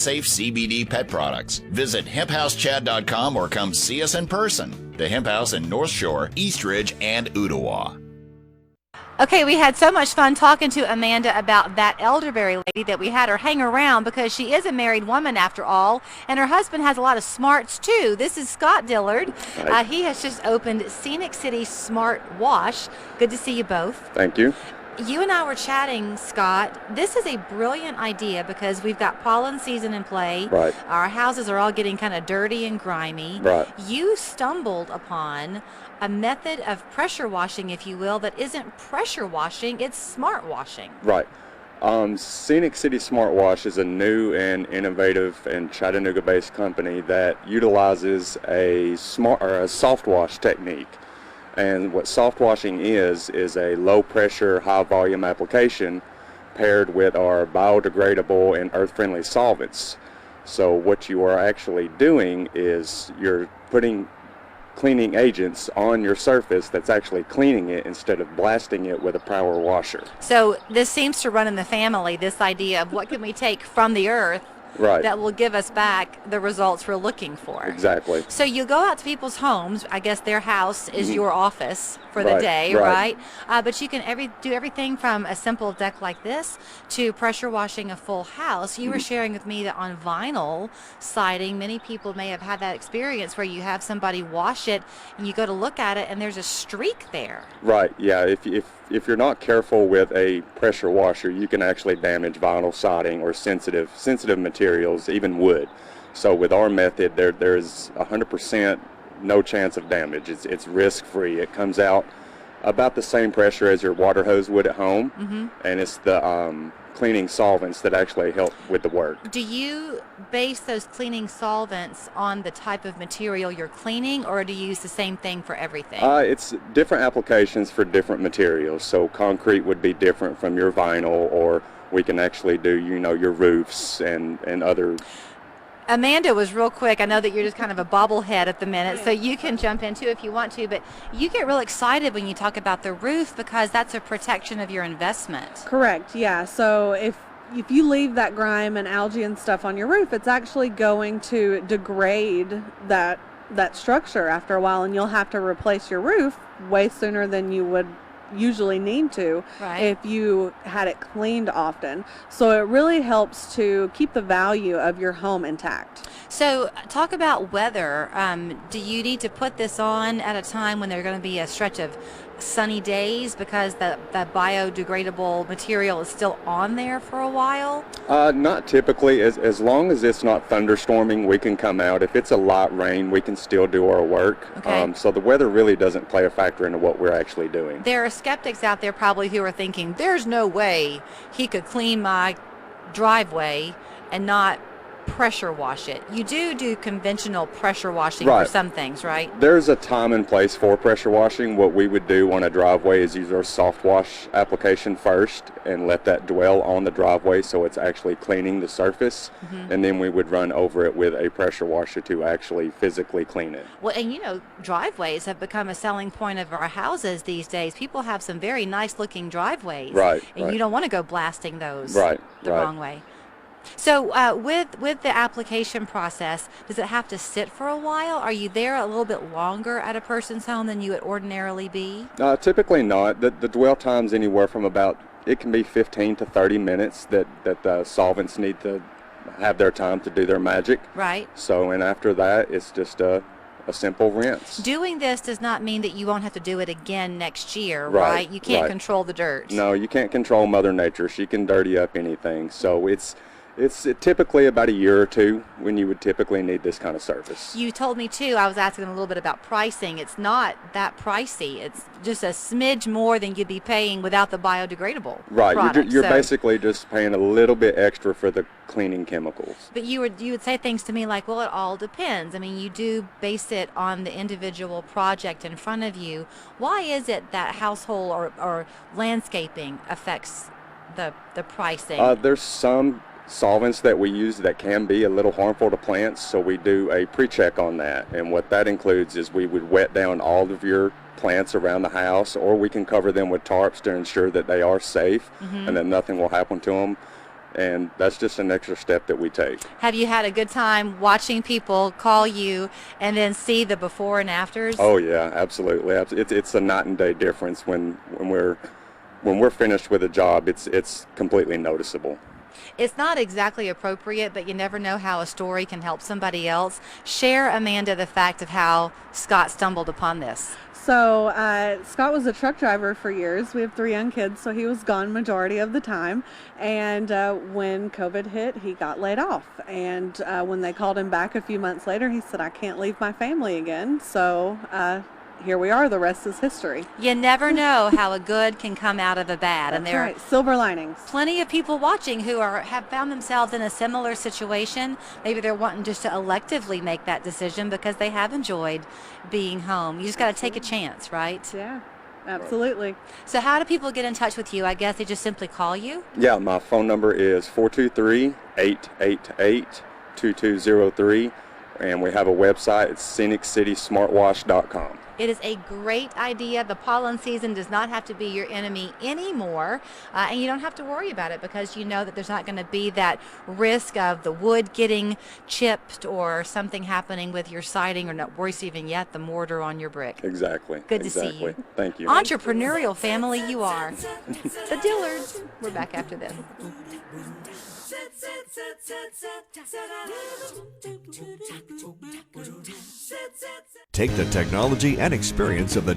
safe CBD pet products. Visit hemphousechad.com or come see us in person. The Hemp House in North Shore, East Ridge, and Ottawa. Okay, we had so much fun talking to Amanda about that elderberry lady that we had her hang around because she is a married woman after all, and her husband has a lot of smarts too. This is Scott Dillard. He has just opened Scenic City Smart Wash. Good to see you both. Thank you. You and I were chatting, Scott. This is a brilliant idea because we've got pollen season in play. Right. Our houses are all getting kind of dirty and grimy. Right. You stumbled upon a method of pressure washing, if you will, that isn't pressure washing, it's smart washing. Right. Scenic City Smart Wash is a new and innovative and Chattanooga-based company that utilizes a soft wash technique. And what soft washing is a low-pressure, high-volume application paired with our biodegradable and earth-friendly solvents. So what you are actually doing is you're putting cleaning agents on your surface that's actually cleaning it instead of blasting it with a power washer. So this seems to run in the family, this idea of what can we take from the earth that will give us back the results we're looking for. Exactly. So you go out to people's homes. I guess their house is your office for the day, right? But you can do everything from a simple deck like this to pressure washing a full house. You were sharing with me that on vinyl siding, many people may have had that experience where you have somebody wash it and you go to look at it and there's a streak there. Right, yeah. If you're not careful with a pressure washer, you can actually damage vinyl siding or sensitive materials, even wood. So with our method, there's 100% no chance of damage. It's risk-free. It comes out about the same pressure as your water hose would at home, and it's the cleaning solvents that actually help with the work. Do you base those cleaning solvents on the type of material you're cleaning, or do you use the same thing for everything? It's different applications for different materials. So concrete would be different from your vinyl, or we can actually do, your roofs and other. Amanda was real quick. I know that you're just kind of a bobblehead at the minute, so you can jump into if you want to, but you get real excited when you talk about the roof because that's a protection of your investment. Correct, yeah. So if you leave that grime and algae and stuff on your roof, it's actually going to degrade that structure after a while, and you'll have to replace your roof way sooner than you would usually need to if you had it cleaned often. So it really helps to keep the value of your home intact. So talk about weather. Do you need to put this on at a time when there's going to be a stretch of sunny days because the biodegradable material is still on there for a while? Not typically. As long as it's not thunderstorming, we can come out. If it's a light rain, we can still do our work. Okay. So the weather really doesn't play a factor into what we're actually doing. There are skeptics out there probably who are thinking, there's no way he could clean my driveway and not pressure wash it. You do conventional pressure washing for some things, right? There's a time and place for pressure washing. What we would do on a driveway is use our soft wash application first and let that dwell on the driveway so it's actually cleaning the surface, and then we would run over it with a pressure washer to actually physically clean it. Well, and driveways have become a selling point of our houses these days. People have some very nice looking driveways, and you don't want to go blasting those the wrong way. So with the application process, does it have to sit for a while? Are you there a little bit longer at a person's home than you would ordinarily be? Typically not. The dwell time's anywhere from it can be 15 to 30 minutes that the solvents need to have their time to do their magic. Right. So, and after that, it's just a simple rinse. Doing this does not mean that you won't have to do it again next year, right? You can't control the dirt. No, you can't control Mother Nature. She can dirty up anything. So it's typically about a year or two when you would typically need this kind of service. You told me too, I was asking a little bit about pricing. It's not that pricey. It's just a smidge more than you'd be paying without the biodegradable product. You're basically just paying a little bit extra for the cleaning chemicals. But you would say things to me like, well, it all depends. I mean, you do base it on the individual project in front of you. Why is it that household or landscaping affects the pricing? There's some solvents that we use that can be a little harmful to plants, so we do a pre-check on that, and what that includes is we would wet down all of your plants around the house, or we can cover them with tarps to ensure that they are safe and that nothing will happen to them. and that's just an extra step that we take. Have you had a good time watching people call you and then see the before and afters? Oh yeah, absolutely. It's a night and day difference when we're finished with a job. It's completely noticeable. It's not exactly appropriate, but you never know how a story can help somebody else. Share, Amanda, the fact of how Scott stumbled upon this. So Scott was a truck driver for years. We have 3 young kids, so he was gone majority of the time. And when COVID hit, he got laid off. And when they called him back a few months later, he said, "I can't leave my family again." So here we are. The rest is history. You never know how a good can come out of a bad. And That's there right. Silver linings. plenty of people watching who have found themselves in a similar situation. Maybe they're wanting just to electively make that decision because they have enjoyed being home. You just got to take a chance, right? Yeah, absolutely. So how do people get in touch with you? I guess they just simply call you? Yeah, my phone number is 423-888-2203, and we have a website. It's ScenicCitySmartWash.com. It is a great idea. The pollen season does not have to be your enemy anymore, and you don't have to worry about it because you know that there's not going to be that risk of the wood getting chipped or something happening with your siding, or not worse even yet, the mortar on your brick. Exactly. Good to see you. Thank you. Entrepreneurial family you are. The Dillards. We're back after this. Take the technology and experience of the